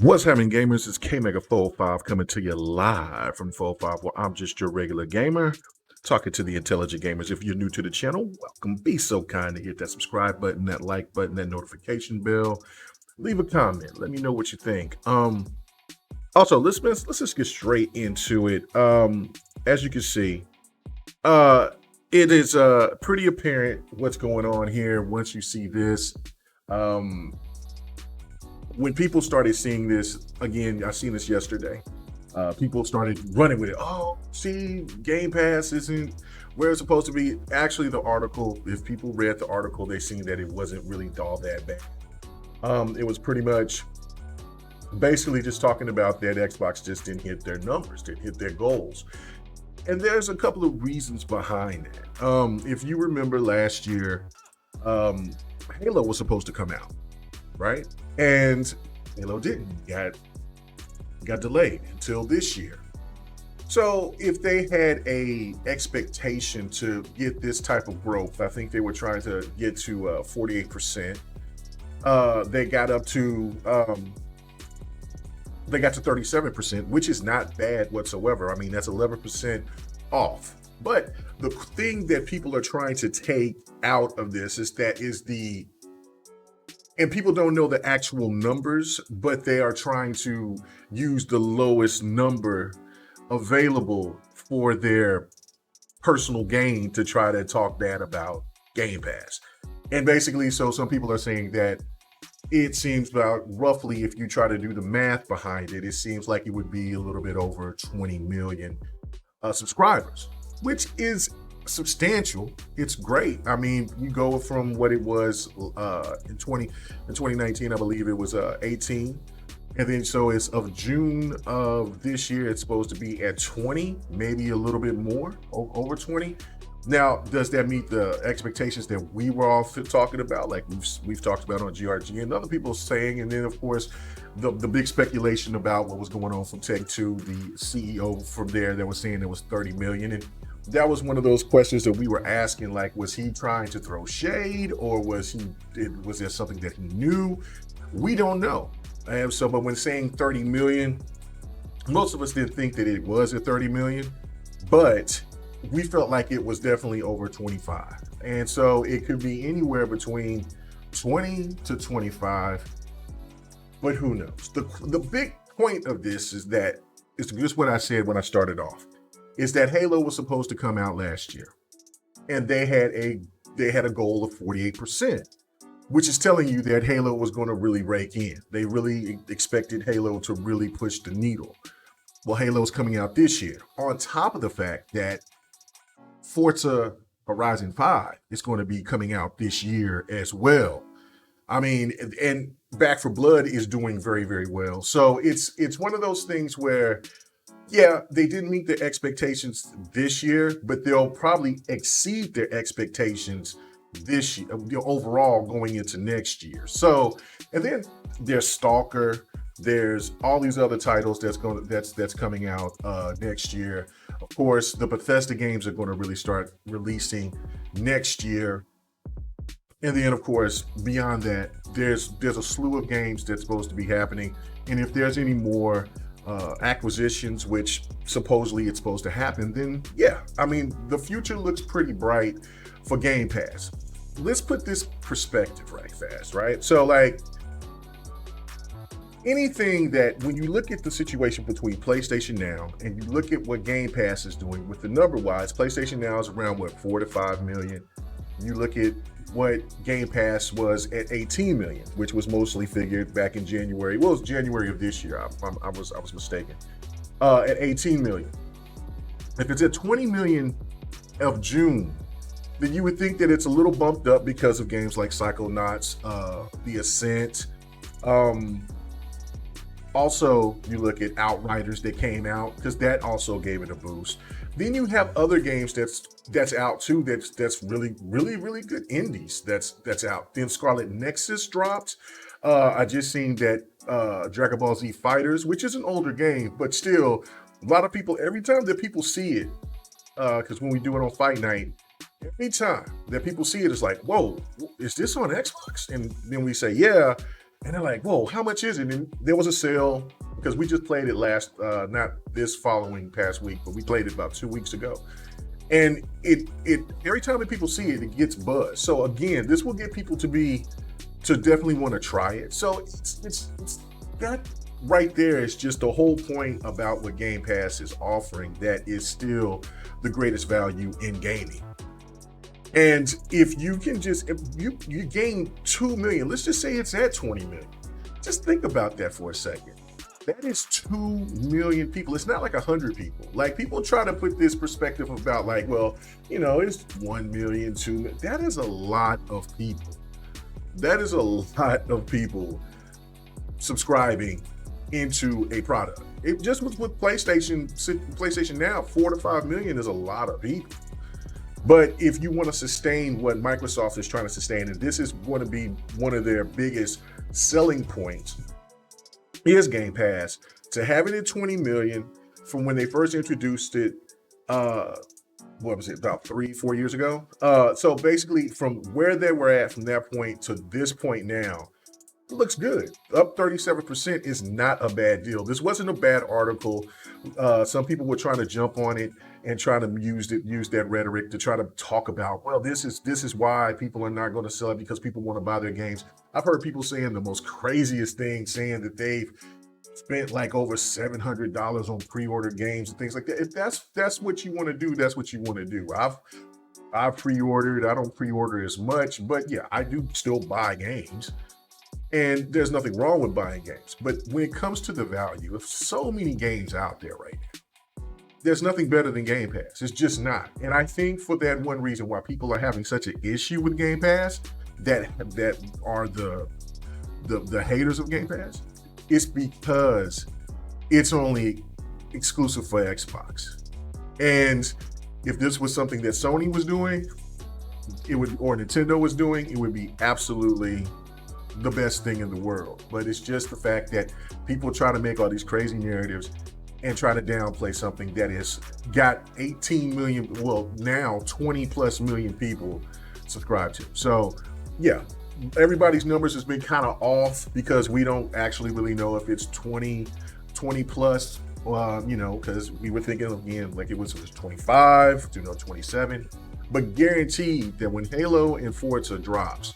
What's happening, gamers? It's K-Mega405 coming to you live from 405, where I'm just your regular gamer, talking to the intelligent gamers. If you're new to the channel, welcome. Be so kind to hit that subscribe button, that like button, that notification bell. Leave a comment. Let me know what you think. Also, let's just get straight into it. As you can see, it is pretty apparent what's going on here once you see this. When people started seeing this, again, I seen this yesterday, people started running with it. Oh, see, Game Pass isn't where it's supposed to be. Actually, the article, if people read the article, they seen that it wasn't really all that bad. It was pretty much basically just talking about that Xbox just didn't hit their numbers, didn't hit their goals. And there's a couple of reasons behind that. If you remember last year, Halo was supposed to come out, right? And Halo didn't, got delayed until this year. So if they had a expectation to get this type of growth, I think they were trying to get to 48%. They got to 37%, which is not bad whatsoever. I mean, that's 11% off. But the thing that people are trying to take out of this and people don't know the actual numbers, but they are trying to use the lowest number available for their personal gain to try to talk bad about Game Pass. And basically, so some people are saying that it seems about roughly, if you try to do the math behind it, it seems like it would be a little bit over 20 million subscribers, which is substantial. It's great. I mean, you go from what it was in 2019, I believe it was 18, and then so it's of June of this year, it's supposed to be at 20, maybe a little bit more, over 20. Now, does that meet the expectations that we were all talking about, like we've talked about on GRG and other people saying? And then, of course, the big speculation about what was going on from Take-Two, the CEO from there that was saying it was 30 million. And that was one of those questions that we were asking, like, was he trying to throw shade, or was there something that he knew? We don't know. And so, but when saying 30 million, most of us didn't think that it was at 30 million, but we felt like it was definitely over 25. And so it could be anywhere between 20 to 25, but who knows? The big point of this is just what I said when I started off, is that Halo was supposed to come out last year, and they had a goal of 48%, which is telling you that Halo was going to really rake in. They really expected Halo to really push the needle. Well, Halo's coming out this year, on top of the fact that Forza Horizon 5 is going to be coming out this year as well. I mean, and Back 4 Blood is doing very, very well. So it's one of those things where, yeah, they didn't meet their expectations this year, but they'll probably exceed their expectations this year, overall going into next year. So, and then there's Stalker, there's all these other titles that's coming out next year. Of course, the Bethesda games are going to really start releasing next year. And then, of course, beyond that, there's a slew of games that's supposed to be happening. And if there's any more acquisitions, which supposedly it's supposed to happen, then yeah, I mean, the future looks pretty bright for Game Pass. Let's put this perspective right fast, right? So, like, anything that, when you look at the situation between PlayStation Now and you look at what Game Pass is doing with the number wise, PlayStation Now is around 4 to 5 million. You look at what Game Pass was at 18 million, which was mostly figured back in January. Well, it was January of this year. I was mistaken. At 18 million. If it's at 20 million of June, then you would think that it's a little bumped up because of games like Psychonauts, The Ascent. Also, you look at Outriders that came out, because that also gave it a boost. Then you have other games that's out too, that's really, really, really good indies that's out. Then Scarlet Nexus dropped. I just seen that Dragon Ball Z Fighters, which is an older game, but still, a lot of people, every time that people see it, because when we do it on Fight Night, every time that people see it, it's like, whoa, is this on Xbox? And then we say, yeah. And they're like, whoa, how much is it? And there was a sale because we just played it not this following past week, but we played it about 2 weeks ago. And it every time that people see it, it gets buzz. So again, this will get people to definitely want to try it. So it's that right there is just the whole point about what Game Pass is offering that is still the greatest value in gaming. And if you can if you gain 2 million, let's just say it's at 20 million. Just think about that for a second. That is 2 million people. It's not like 100 people. Like, people try to put this perspective about like, well, it's 1 million, 2 million. That is a lot of people. That is a lot of people subscribing into a product. It just with PlayStation now, 4 to 5 million is a lot of people. But if you want to sustain what Microsoft is trying to sustain, and this is going to be one of their biggest selling points, is Game Pass. To have it at 20 million from when they first introduced it, what was it, about 3-4 years ago? So basically from where they were at from that point to this point now, it looks good. Up 37% is not a bad deal. This wasn't a bad article. Some people were trying to jump on it and try to use that rhetoric to try to talk about, well, this is why people are not going to sell it, because people want to buy their games. I've heard people saying the most craziest things, saying that they've spent like over $700 on pre-order games and things like that. If that's what you want to do, that's what you want to do. I've pre-ordered. I don't pre-order as much, but yeah, I do still buy games. And there's nothing wrong with buying games. But when it comes to the value of so many games out there right now, there's nothing better than Game Pass. It's just not. And I think for that one reason why people are having such an issue with Game Pass, that are the haters of Game Pass, it's because it's only exclusive for Xbox. And if this was something that Sony was doing, or Nintendo was doing, it would be absolutely the best thing in the world. But it's just the fact that people try to make all these crazy narratives and try to downplay something that has got 18 million, well, now 20 plus million people subscribed to. So yeah, everybody's numbers has been kind of off because we don't actually really know if it's 20 plus, because we were thinking again, like it was 25 to 27, but guaranteed that when Halo and Forza drops,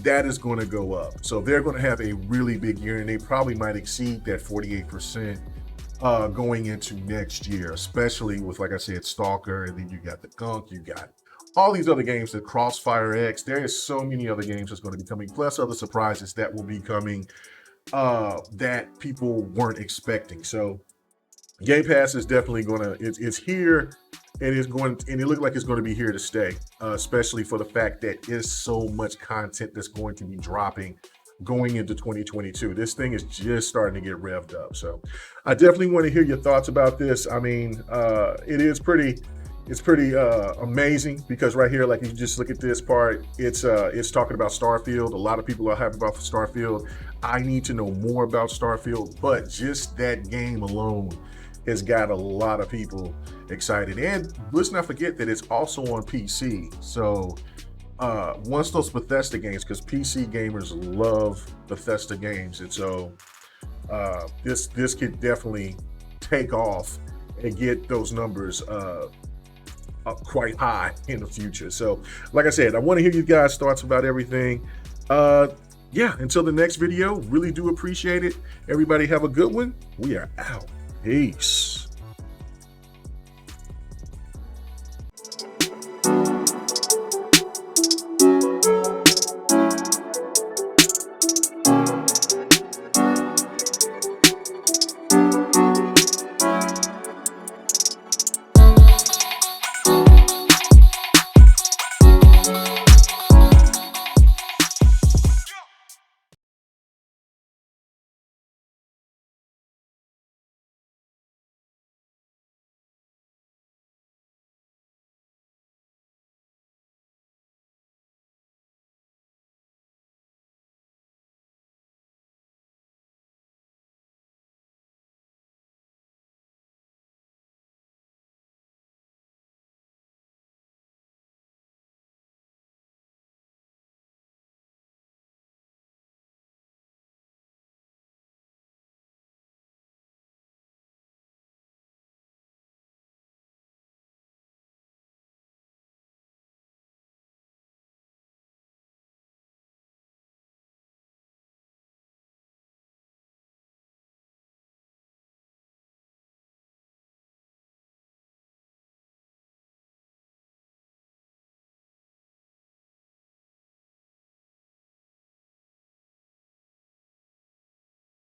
that is going to go up. So they're going to have a really big year, and they probably might exceed that 48% going into next year, especially with, like I said, Stalker, and then you got the Gunk, you got all these other games, the Crossfire X. There is so many other games that's going to be coming, plus other surprises that will be coming that people weren't expecting. So Game Pass is definitely it's here, and it looks like it's going to be here to stay, especially for the fact that there's so much content that's going to be dropping going into 2022. This thing is just starting to get revved up. So I definitely want to hear your thoughts about this. I mean, it's pretty amazing, because right here, like, you just look at this part, it's talking about Starfield. A lot of people are happy about Starfield. I need to know more about Starfield, but just that game alone has got a lot of people excited. And let's not forget that it's also on PC. So once those Bethesda games, because PC gamers love Bethesda games, and so this could definitely take off and get those numbers up quite high in the future. So like I said, I want to hear you guys' thoughts about everything. Yeah, until the next video, really do appreciate it. Everybody have a good one. We are out. Peace.